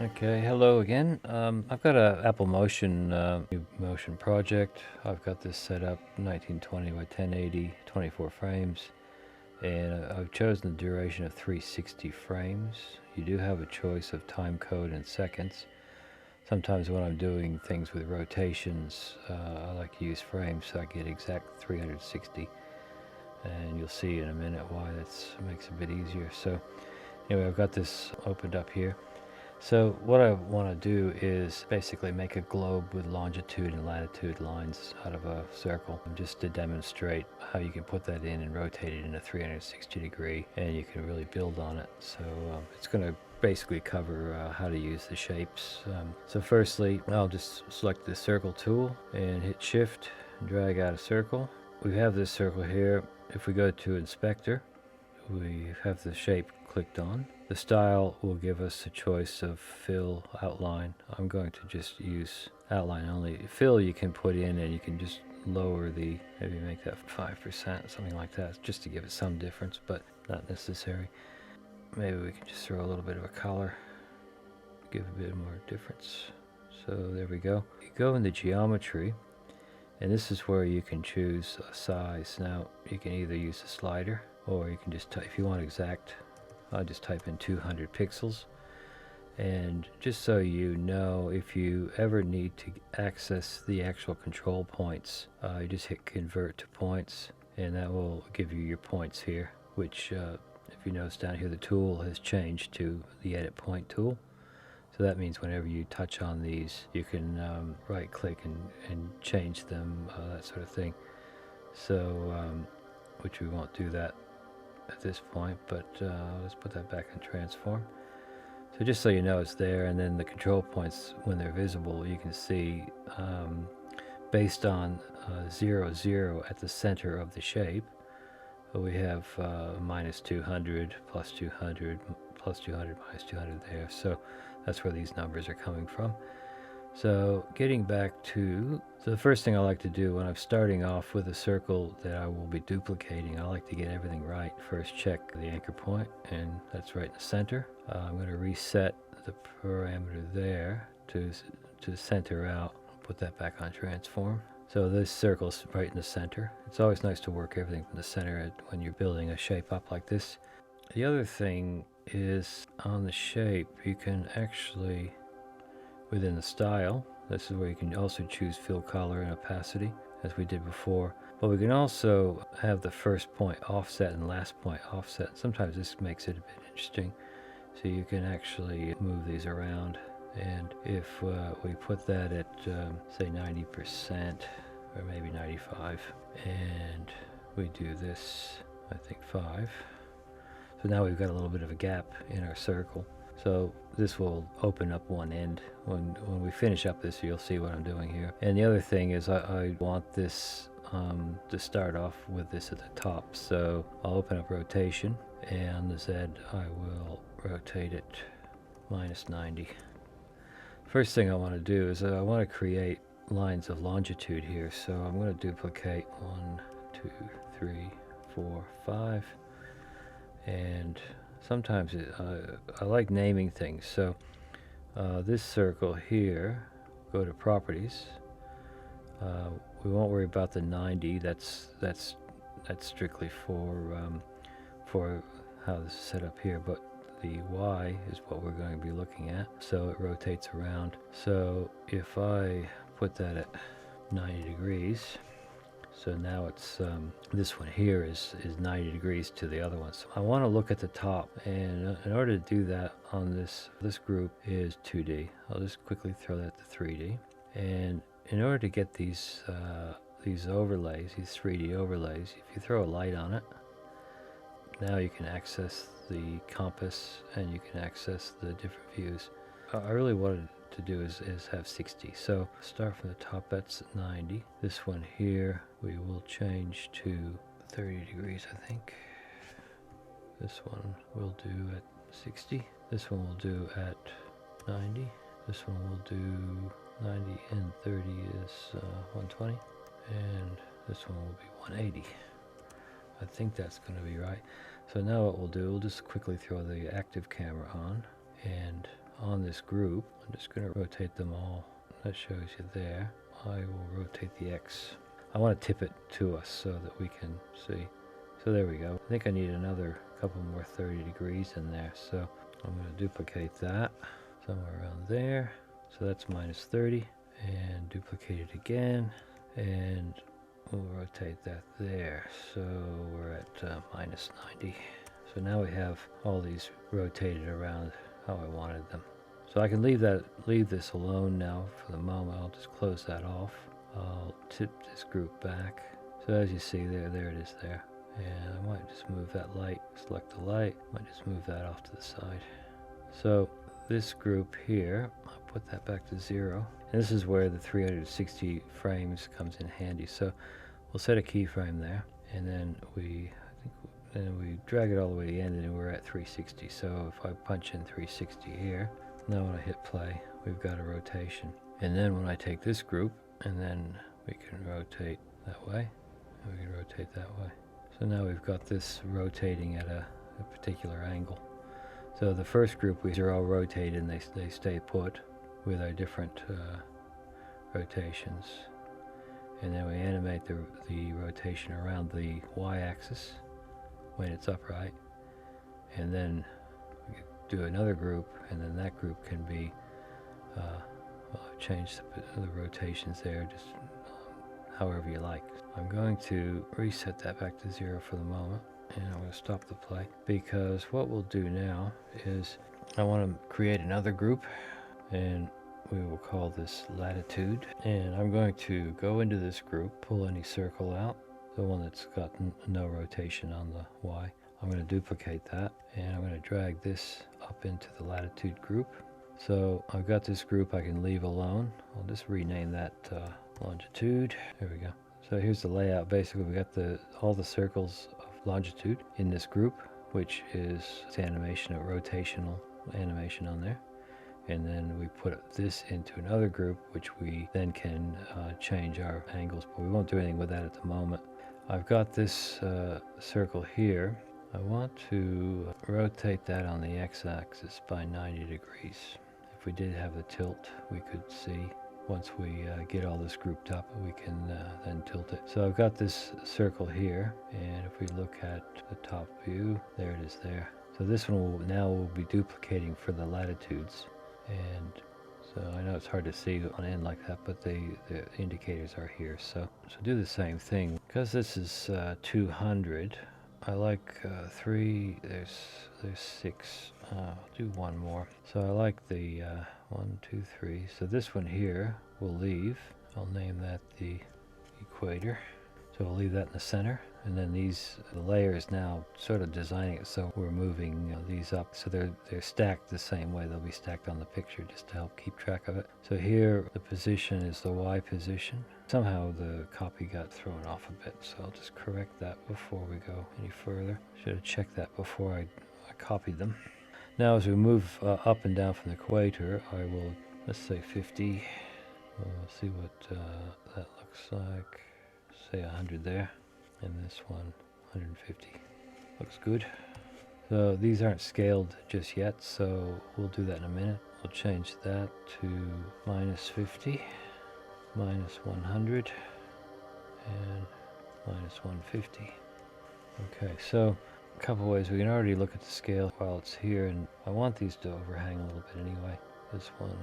Okay, hello again. I've got a Apple Motion new motion project. I've got this set up 1920 by 1080, 24 frames, and I've chosen the duration of 360 frames. You do have a choice of time code and seconds. Sometimes when I'm doing things with rotations, I like to use frames so I get exact 360, and you'll see in a minute why that makes it a bit easier. So anyway, I've got this opened up here. So what I want to do is basically make a globe with longitude and latitude lines out of a circle, just to demonstrate how you can put that in and rotate it in a 360 degree, and you can really build on it. So it's going to basically cover how to use the shapes. So firstly, I'll just select the circle tool and hit shift and drag out a circle. We have this circle here. If we go to inspector, we have the shape clicked on. The style will give us a choice of fill, outline. I'm going to just use outline only. Fill you can put in and you can just lower the, maybe make that 5%, something like that, just to give it some difference, but not necessary. Maybe we can just throw a little bit of a color, give a bit more difference. So there we go. You go into geometry, and this is where you can choose a size. Now you can either use a slider, or you can just if you want exact, I'll just type in 200 pixels. And just so you know, if you ever need to access the actual control points, you just hit convert to points, and that will give you your points here, which if you notice down here, the tool has changed to the edit point tool. So that means whenever you touch on these, you can right click and change them, that sort of thing. So which we won't do that at this point, but let's put that back in transform. So just so you know, it's there, and then the control points, when they're visible, you can see based on 0, 0 at the center of the shape, we have minus 200, plus 200, plus 200, minus 200 there. So that's where these numbers are coming from. So getting back to, so the first thing I like to do when I'm starting off with a circle that I will be duplicating, I like to get everything right. First check the anchor point, and that's right in the center. I'm going to reset the parameter there to center out. Put that back on transform. So this circle's right in the center. It's always nice to work everything from the center when you're building a shape up like this. The other thing is on the shape, you can actually, within the style, this is where you can also choose fill color and opacity, as we did before. But we can also have the first point offset and last point offset. Sometimes this makes it a bit interesting. So you can actually move these around. And if we put that at, say, 90%, or maybe 95, and we do this, I think 5. So now we've got a little bit of a gap in our circle. So this will open up one end. When we finish up this, you'll see what I'm doing here. And the other thing is I want this to start off with this at the top. So I'll open up rotation, and on the Z I will rotate it minus 90. First thing I want to do is I want to create lines of longitude here. So I'm going to duplicate 1, 2, 3, 4, 5. And sometimes I like naming things. So this circle here, go to properties. We won't worry about the 90. That's strictly for how this is set up here. But the Y is what we're going to be looking at. So it rotates around. So if I put that at 90 degrees. So now it's, this one here is 90 degrees to the other one. So I want to look at the top, and in order to do that on this group is 2D. I'll just quickly throw that to 3D. And in order to get these overlays, these 3D overlays, if you throw a light on it, now you can access the compass and you can access the different views. I really wanted to do is have 60. So start from the top, that's 90. This one here we will change to 30 degrees, I think. This one we'll do at 60. This one we'll do at 90. This one we'll do 90, and 30 is 120. And this one will be 180. I think that's going to be right. So now what we'll do, we'll just quickly throw the active camera on, and on this group. I'm just going to rotate them all. That shows you there. I will rotate the X. I want to tip it to us so that we can see. So there we go. I think I need another couple more 30 degrees in there. So I'm going to duplicate that somewhere around there. So that's minus 30. And duplicate it again. And we'll rotate that there. So we're at minus 90. So now we have all these rotated around how I wanted them. So I can leave this alone now for the moment. I'll just close that off. I'll tip this group back. So as you see there it is there. And I might just move that light, select the light, might just move that off to the side. So this group here, I'll put that back to 0. And this is where the 360 frames comes in handy. So we'll set a keyframe there, and then we drag it all the way to the end, and we're at 360. So if I punch in 360 here, now when I hit play, we've got a rotation. And then when I take this group, and then we can rotate that way, and we can rotate that way. So now we've got this rotating at a particular angle. So the first group, we are all rotated and they stay put with our different rotations. And then we animate the rotation around the y-axis when it's upright. And then we do another group, and then that group can be, change the rotations there, just however you like. I'm going to reset that back to 0 for the moment, and I'm going to stop the play, because what we'll do now is I want to create another group, and we will call this latitude. And I'm going to go into this group, pull any circle out, the one that's got no rotation on the Y. I'm going to duplicate that, and I'm going to drag this up into the latitude group. So I've got this group I can leave alone. I'll just rename that longitude. There we go. So here's the layout. Basically, we got all the circles of longitude in this group, which is animation, a rotational animation on there. And then we put this into another group, which we then can change our angles, but we won't do anything with that at the moment. I've got this circle here. I want to rotate that on the x-axis by 90 degrees. If we did have the tilt, we could see once we get all this grouped up, we can then tilt it. So I've got this circle here, and if we look at the top view, there it is there. So this one will be duplicating for the latitudes. And so I know it's hard to see on end like that, but the indicators are here. So do the same thing. Because this is 200, I like 3, there's 6. I'll do one more. So I like the 1, 2, 3. So this one here we'll leave. I'll name that the equator. So we'll leave that in the center. And then the layers now sort of designing it so we're moving these up. So they're stacked the same way. They'll be stacked on the picture just to help keep track of it. So here the position is the Y position. Somehow the copy got thrown off a bit, so I'll just correct that before we go any further. Should have checked that before I copied them. Now as we move up and down from the equator, I will, let's say 50. We'll see what that looks like. Say 100 there. And this one, 150. Looks good. So these aren't scaled just yet, so we'll do that in a minute. We'll change that to minus 50, minus 100, and minus 150. Okay, so a couple ways. We can already look at the scale while it's here, and I want these to overhang a little bit anyway. This one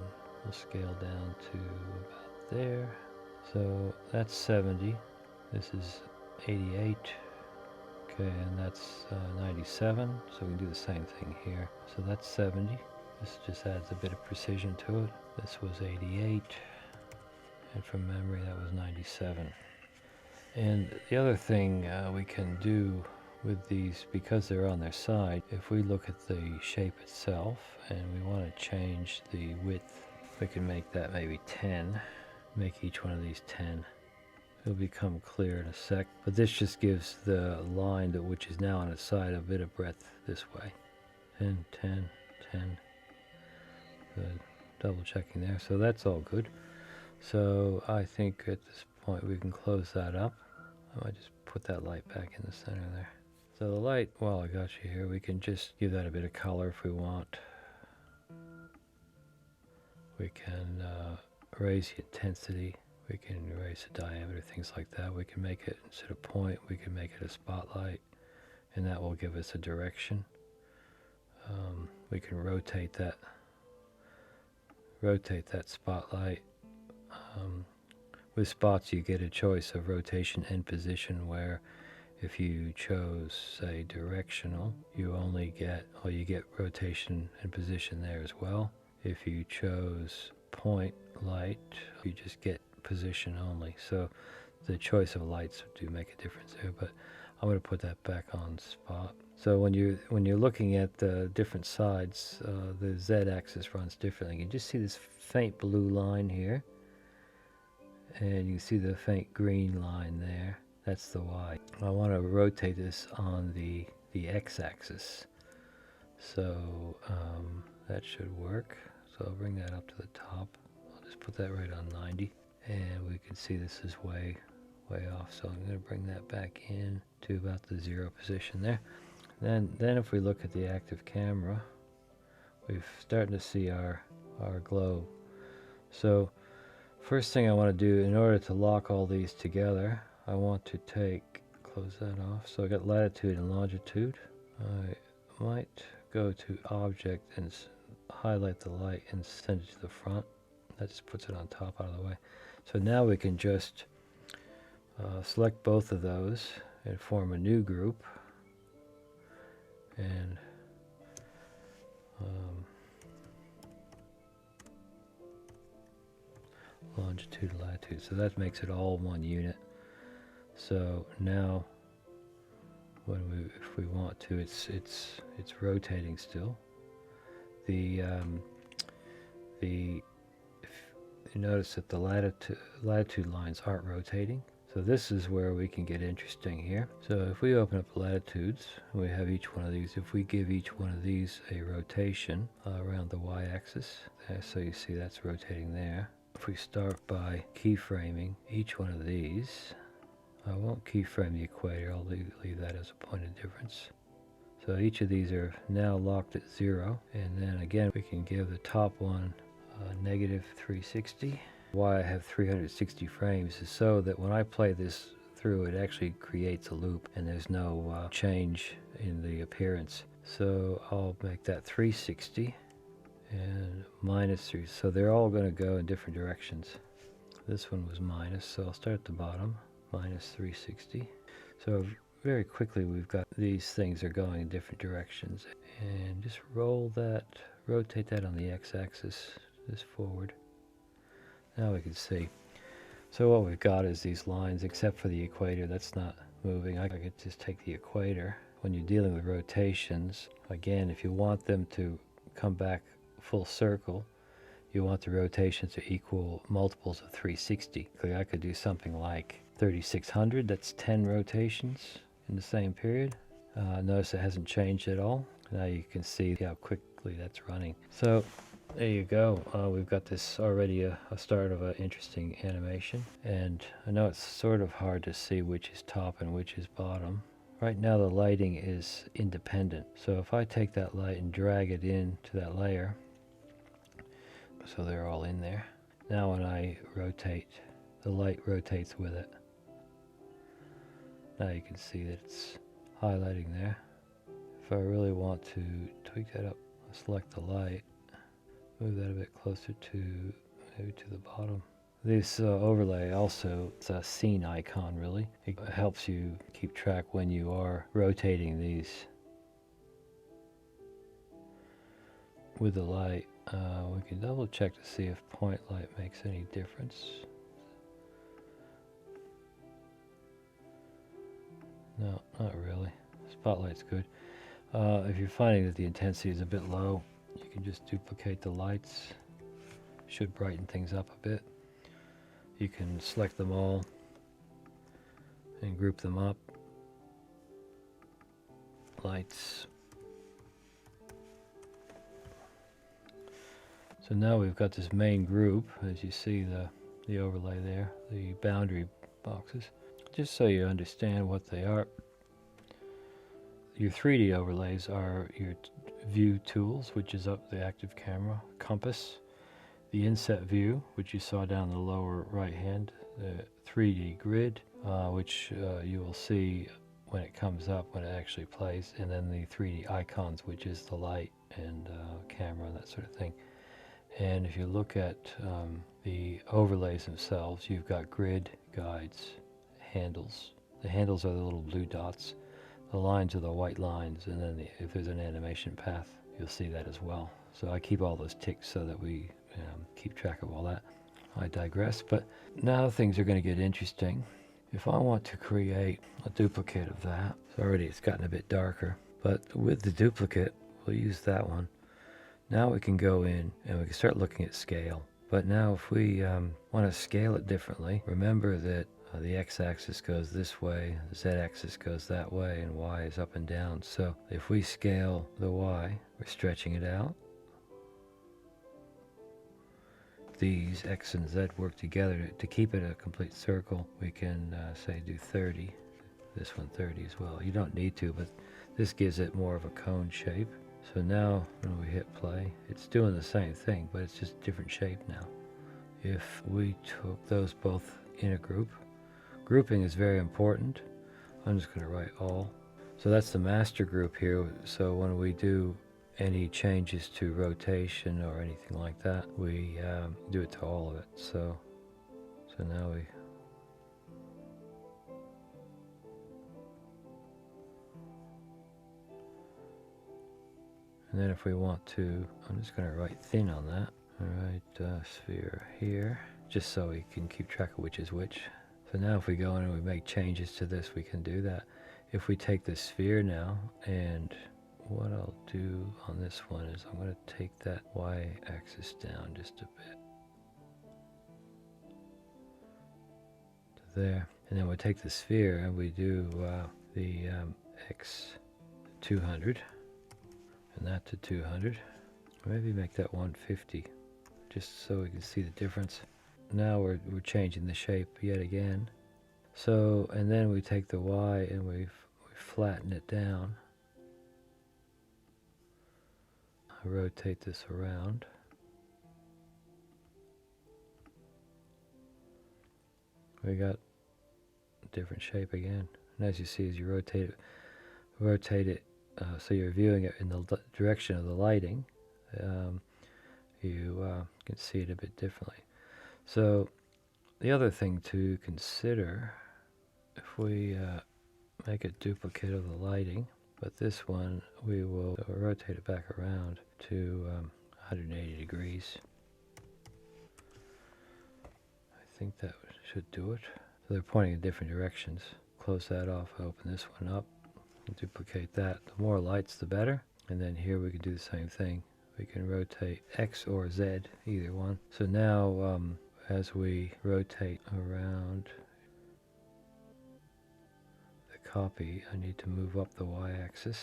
will scale down to about there. So that's 70. This is 88. Okay, and that's 97, so we can do the same thing here. So that's 70. This just adds a bit of precision to it. This was 88, and from memory that was 97. And the other thing we can do with these, because they're on their side, if we look at the shape itself and we want to change the width, we can make that maybe 10, make each one of these 10. It'll become clear in a sec, but this just gives the line which is now on its side a bit of breadth this way. 10, 10, 10. Good. Double checking there. So that's all good. So I think at this point we can close that up. I might just put that light back in the center there. So the light, while I got you here, we can just give that a bit of color if we want. We can raise the intensity. We can raise the diameter, things like that. We can make it, instead of point, we can make it a spotlight, and that will give us a direction. We can rotate that spotlight. With spots you get a choice of rotation and position, where if you chose, say, directional, you get rotation and position there as well. If you chose point light, you just get position only. So the choice of lights do make a difference there, but I'm going to put that back on spot. So when you're looking at the different sides, the z-axis runs differently. You can just see this faint blue line here, and you see the faint green line there. That's the y. I want to rotate this on the x-axis, so that should work. So I'll bring that up to the top. I'll just put that right on 90, and we can see this is way off. So I'm going to bring that back in to about the 0 position there. Then if we look at the active camera, we're starting to see our globe. So first thing I want to do, in order to lock all these together, I want to close that off. So I got latitude and longitude. I might go to object and highlight the light and send it to the front. That just puts it on top, out of the way. So now we can just select both of those and form a new group. And longitude, latitude. So that makes it all one unit. So now, if we want to, it's rotating still. You notice that the latitude lines aren't rotating. So this is where we can get interesting here. So if we open up the latitudes, we have each one of these. If we give each one of these a rotation around the y-axis, so you see that's rotating there. If we start by keyframing each one of these, I won't keyframe the equator, I'll leave that as a point of difference. So each of these are now locked at 0, and then again we can give the top one negative 360. Why I have 360 frames is so that when I play this through, it actually creates a loop and there's no change in the appearance. So I'll make that 360 and minus 3, so they're all going to go in different directions. This one was minus, so I'll start at the bottom, minus 360. So very quickly we've got these things are going in different directions, and just rotate that on the x-axis, this forward. Now we can see. So what we've got is these lines, except for the equator, that's not moving. I could just take the equator. When you're dealing with rotations, again, if you want them to come back full circle, you want the rotations to equal multiples of 360. I could do something like 3600, that's 10 rotations in the same period. Notice it hasn't changed at all. Now you can see how quickly that's running. So there you go. We've got this already a start of an interesting animation. And I know it's sort of hard to see which is top and which is bottom. Right now the lighting is independent. So if I take that light and drag it into that layer, so they're all in there. Now when I rotate, the light rotates with it. Now you can see that it's highlighting there. If I really want to tweak that up, I'll select the light, move that a bit closer to maybe to the bottom. This overlay also, it's a scene icon really. It helps you keep track when you are rotating these with the light. We can double check to see if point light makes any difference. No, not really. Spotlight's good. If you're finding that the intensity is a bit low, you can just duplicate the lights. Should brighten things up a bit. You can select them all and group them up. Lights. So now we've got this main group, as you see the overlay there, the boundary boxes. Just so you understand what they are, your 3D overlays are your view tools, which is up the active camera, compass, the inset view, which you saw down the lower right hand, the 3D grid, which you will see when it comes up, when it actually plays, and then the 3D icons, which is the light and camera and that sort of thing. And if you look at the overlays themselves, you've got grid, guides, handles. The handles are the little blue dots. The lines are the white lines, and then if there's an animation path, you'll see that as well. So I keep all those ticks so that we keep track of all that. I digress, but now things are going to get interesting. If I want to create a duplicate of that, so already it's gotten a bit darker, but with the duplicate, we'll use that one. Now we can go in and we can start looking at scale. But now if we want to scale it differently, remember that the x-axis goes this way, the z-axis goes that way, and y is up and down. So if we scale the y, we're stretching it out. These x and z work together to keep it a complete circle. We can say do 30, this one 30 as well. You don't need to, but this gives it more of a cone shape. So now when we hit play, it's doing the same thing, but it's just different shape now. If we took those both in a group, grouping is very important. I'm just going to write all. So that's the master group here. So when we do any changes to rotation or anything like that, we do it to all of it. So now we and then if we want to, I'm just going to write thin on that. Alright, sphere here, just so we can keep track of which is which. So now if we go in and we make changes to this, we can do that. If we take the sphere now, and what I'll do on this one is I'm going to take that y-axis down just a bit to there. And then we take the sphere and we do the x 200. And that to 200. Maybe make that 150, just so we can see the difference. Now we're changing the shape yet again. So, and then we take the y and we flatten it down. I rotate this around. We got a different shape again. And as you see, as you rotate it, so you're viewing it in the direction of the lighting, you can see it a bit differently. So the other thing to consider, if we make a duplicate of the lighting, but this one we will rotate it back around to 180 degrees. I think that should do it. So they're pointing in different directions. Close that off, open this one up. Duplicate that. The more lights the better. And then here we can do the same thing. We can rotate X or Z, either one. So now as we rotate around the copy, I need to move up the y-axis.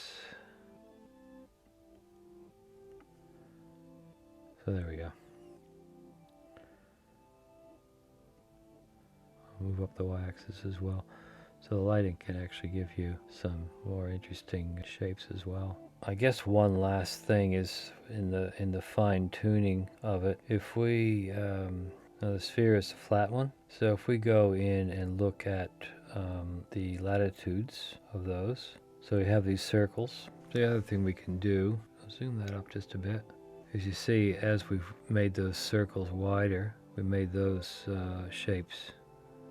So there we go. I'll move up the y-axis as well. So the lighting can actually give you some more interesting shapes as well. I guess one last thing is in the fine tuning of it. If we now the sphere is a flat one, so if we go in and look at the latitudes of those, so we have these circles. The other thing we can do, I'll zoom that up just a bit. As you see, as we've made those circles wider, we made those shapes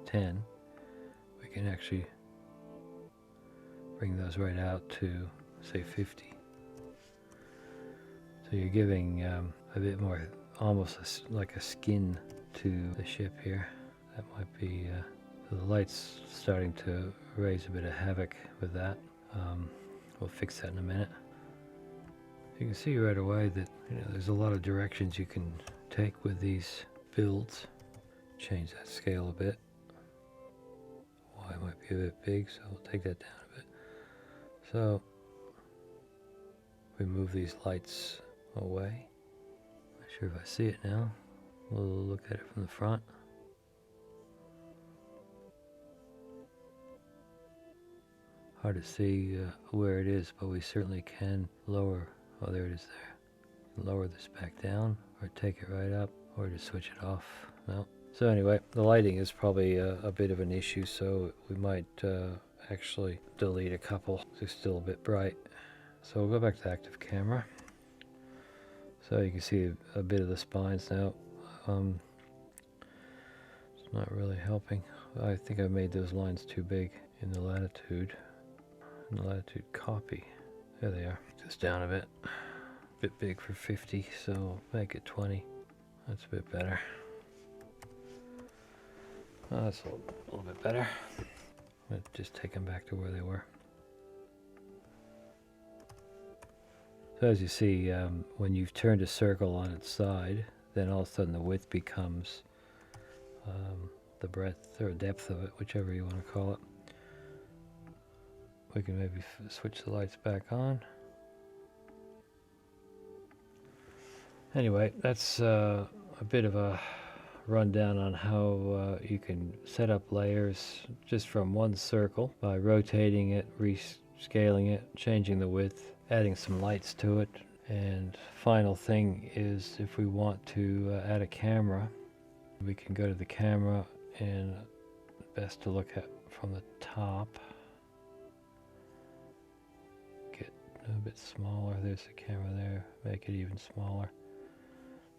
10. We can actually bring those right out to, say, 50. So you're giving a bit more, almost like a skin to the ship here. That might be, so the light's starting to raise a bit of havoc with that. We'll fix that in a minute. You can see right away that there's a lot of directions you can take with these builds. Change that scale a bit. It might be a bit big, so we'll take that down a bit. So we move these lights away. Not sure if I see it now. We'll look at it from the front. Hard to see where it is, but we certainly can lower. Oh, there it is there. Lower this back down, or take it right up, or to switch it off. No. So anyway, the lighting is probably a bit of an issue, so we might actually delete a couple. They're still a bit bright. So we'll go back to active camera. So you can see a bit of the spines now. It's not really helping. I think I made those lines too big in the latitude. In the latitude copy. There they are. Just down a bit. Bit big for 50, so make it 20. That's a bit better. Oh, that's a little bit better. But just take them back to where they were. So as you see, when you've turned a circle on its side, then all of a sudden the width becomes the breadth or depth of it, whichever you want to call it. We can maybe switch the lights back on. Anyway, that's a bit of a rundown on how you can set up layers just from one circle by rotating it, rescaling it, changing the width, adding some lights to it. And final thing is, if we want to add a camera, we can go to the camera, and best to look at from the top. Get a bit smaller. There's the camera there. Make it even smaller.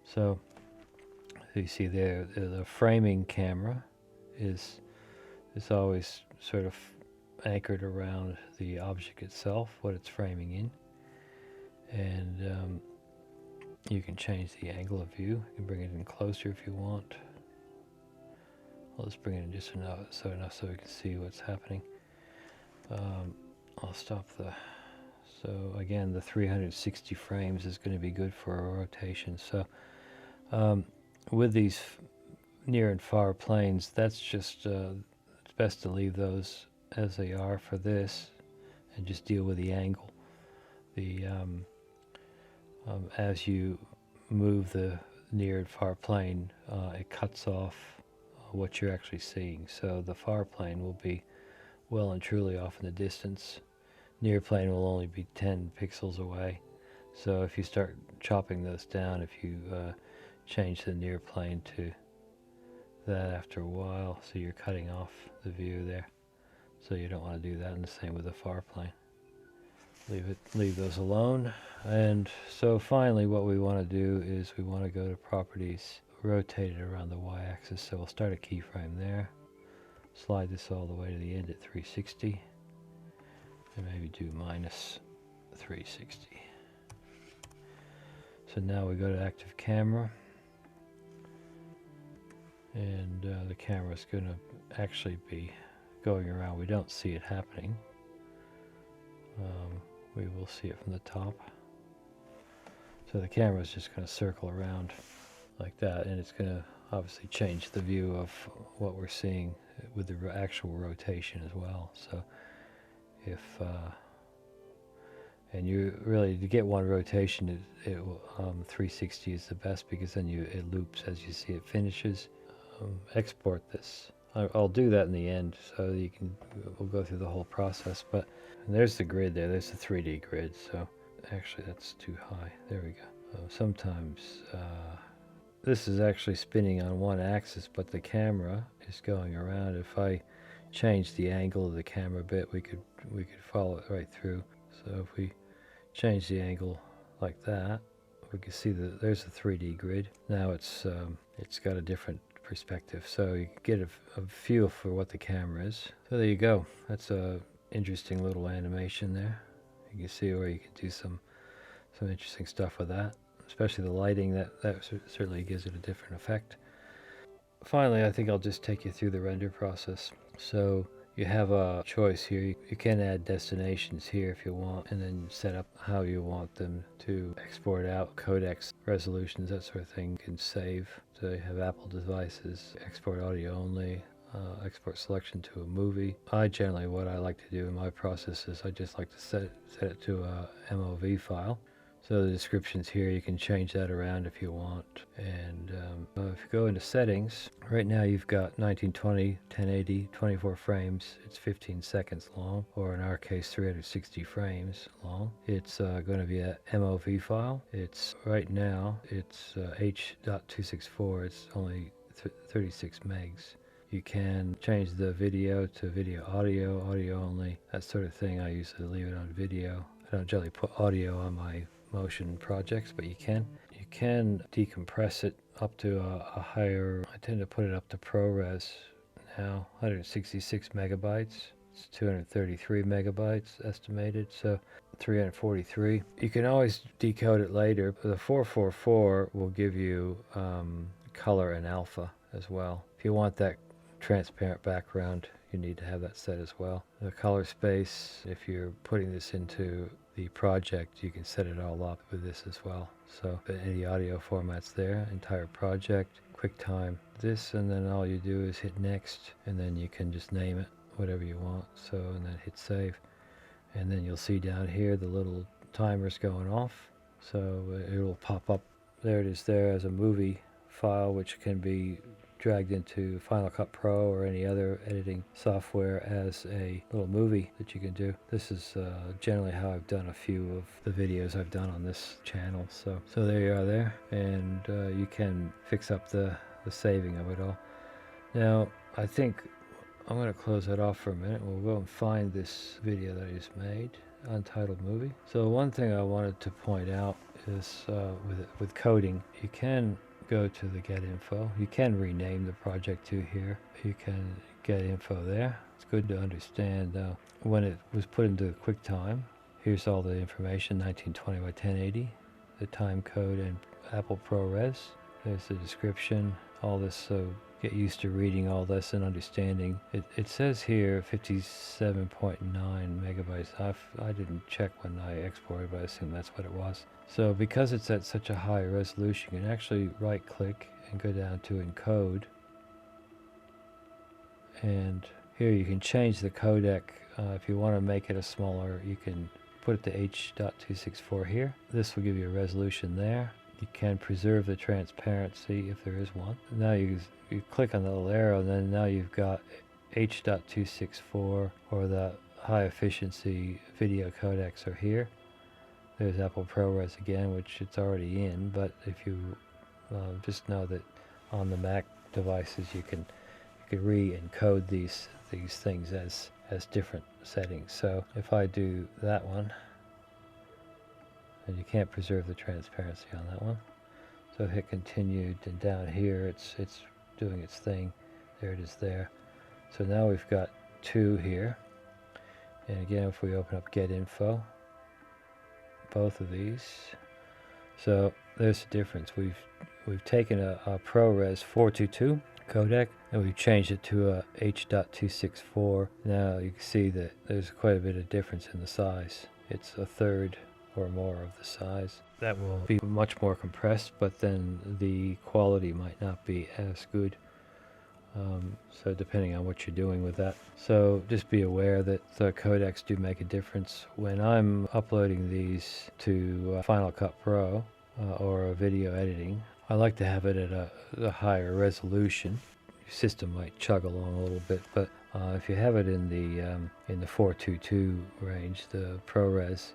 So you see there, the framing camera is always sort of anchored around the object itself, what it's framing in. And you can change the angle of view. You can bring it in closer if you want. I'll just bring it in just enough so we can see what's happening. I'll stop the... So again, the 360 frames is going to be good for a rotation. So with these near and far planes, that's just it's best to leave those as they are for this, and just deal with the angle. The as you move the near and far plane, it cuts off what you're actually seeing. So the far plane will be well and truly off in the distance. Near plane will only be 10 pixels away. So if you start chopping those down, if you change the near plane to that after a while, so you're cutting off the view there. So you don't want to do that, and the same with the far plane. Leave those alone. And so finally what we want to do is we want to go to properties, rotate it around the y-axis. So we'll start a keyframe there, slide this all the way to the end at 360, and maybe do minus 360. So now we go to active camera, and the camera is going to actually be going around. We don't see it happening. We will see it from the top. So the camera is just going to circle around like that, and it's going to obviously change the view of what we're seeing with the actual rotation as well. So if and you really, to get one rotation, 360 is the best, because then it loops as you see it finishes. Export this. I'll do that in the end, so you can, we'll go through the whole process. But there's the grid there. There's the 3D grid. So actually that's too high. There we go. Sometimes this is actually spinning on one axis, but the camera is going around. If I change the angle of the camera a bit, we could follow it right through. So if we change the angle like that, we can see that there's a 3D grid. Now it's got a different perspective, so you can get a feel for what the camera is. So there you go. That's a interesting little animation there. You can see where you can do some interesting stuff with that, especially the lighting. That certainly gives it a different effect. Finally, I think I'll just take you through the render process. So you have a choice here. You can add destinations here if you want, and then set up how you want them to export out, codecs, resolutions, that sort of thing. You can save. So you have Apple devices, export audio only, export selection to a movie. Generally, what I like to do in my process is I just like to set it to a MOV file. So the description's here. You can change that around if you want. And if you go into settings, right now you've got 1920, 1080, 24 frames. It's 15 seconds long, or in our case 360 frames long. It's going to be a MOV file. It's right now it's H.264. It's only 36 megs. You can change the video to video audio, audio only, that sort of thing. I usually leave it on video. I don't generally put audio on my motion projects, but you can. You can decompress it up to a higher, I tend to put it up to ProRes now, 166 megabytes. It's 233 megabytes estimated, so 343. You can always decode it later. The 444 will give you color and alpha as well. If you want that transparent background, you need to have that set as well. The color space, if you're putting this into the project, you can set it all up with this as well. So any audio formats there, entire project, QuickTime, this, and then all you do is hit next, and then you can just name it whatever you want. So, and then hit save, and then you'll see down here the little timers going off. So it will pop up. There it is there as a movie file, which can be dragged into Final Cut Pro or any other editing software as a little movie that you can do. This is generally how I've done a few of the videos I've done on this channel. So there you are there, and you can fix up the saving of it all. Now I think I'm going to close that off for a minute. We'll go and find this video that I just made, Untitled Movie. So one thing I wanted to point out is with coding, you can go to the get info. You can rename the project to here. You can get info there. It's good to understand when it was put into QuickTime. Here's all the information, 1920 by 1080, the time code and Apple ProRes. There's the description, all this, so get used to reading all this and understanding. It says here 57.9 megabytes. I didn't check when I exported, but I assume that's what it was. So because it's at such a high resolution, you can actually right click and go down to encode. And here you can change the codec. If you want to make it a smaller, you can put it to H.264 here. This will give you a resolution there. You can preserve the transparency if there is one. Now you click on the little arrow, and then now you've got H.264 or the high efficiency video codecs are here. There's Apple ProRes again, which it's already in, but if you just know that on the Mac devices you can re-encode these things as different settings. So if I do that one, and you can't preserve the transparency on that one. So hit continued, and down here it's doing its thing. There it is there. So now we've got two here. And again, if we open up get info, both of these. So there's the difference. We've taken a ProRes 422 codec and we've changed it to a H.264. Now you can see that there's quite a bit of difference in the size. It's a third or more of the size. That will be much more compressed, but then the quality might not be as good. So depending on what you're doing with that. So just be aware that the codecs do make a difference. When I'm uploading these to Final Cut Pro or video editing, I like to have it at a higher resolution. Your system might chug along a little bit, but if you have it in the 422 range, the ProRes,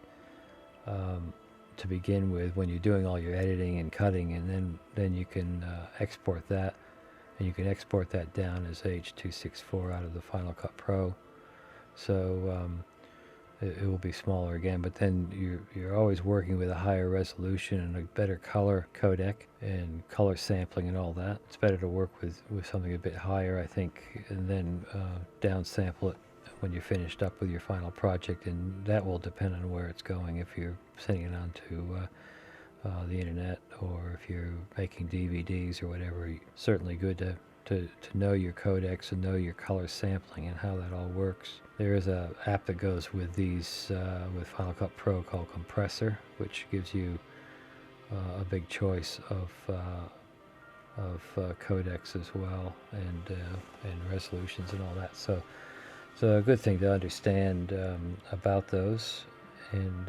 to begin with, when you're doing all your editing and cutting, and then you can export that, and you can export that down as H.264 out of the Final Cut Pro. So it will be smaller again, but then you're always working with a higher resolution and a better color codec and color sampling and all that. It's better to work with something a bit higher, I think, and then downsample it when you're finished up with your final project, and that will depend on where it's going. If you're sending it onto the internet, or if you're making DVDs or whatever, certainly good to know your codecs and know your color sampling and how that all works. There is an app that goes with these with Final Cut Pro called Compressor, which gives you a big choice of codecs as well, and resolutions and all that. So a good thing to understand about those. And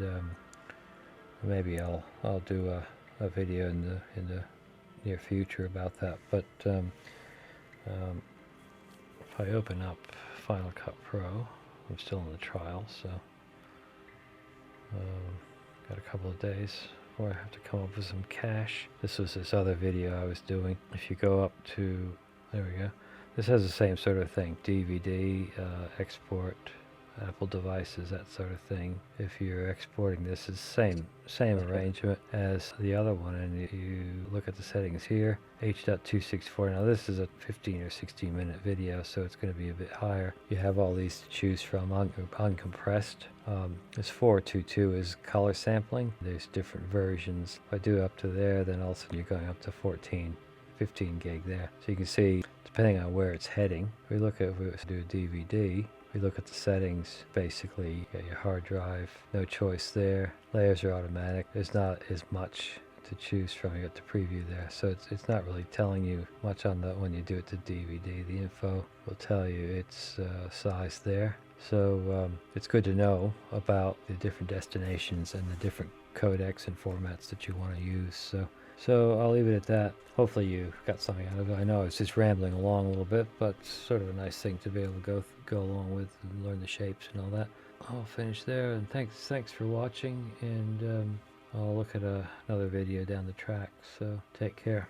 Maybe I'll do a video in the near future about that. But if I open up Final Cut Pro, I'm still in the trial, so got a couple of days before I have to come up with some cash. This was this other video I was doing. If you go up to, there we go. This has the same sort of thing, DVD, export, Apple devices, that sort of thing. If you're exporting this, it's same arrangement as the other one, and you look at the settings here, H.264. Now this is a 15 or 16 minute video, so it's going to be a bit higher. You have all these to choose from, uncompressed. This 422 is color sampling. There's different versions. If I do up to there, then all of a sudden you're going up to 15 gig there. So you can see, depending on where it's heading, we look at, if we do a DVD, we look at the settings. Basically, you got your hard drive, no choice there. Layers are automatic. There's not as much to choose from. You got the preview there, so it's not really telling you much on the when you do it to DVD. The info will tell you its size there. So it's good to know about the different destinations and the different codecs and formats that you want to use. So I'll leave it at that. Hopefully you got something out of it. I know it's just rambling along a little bit, but it's sort of a nice thing to be able to go along with and learn the shapes and all that. I'll finish there, and thanks for watching, and I'll look at another video down the track, so take care.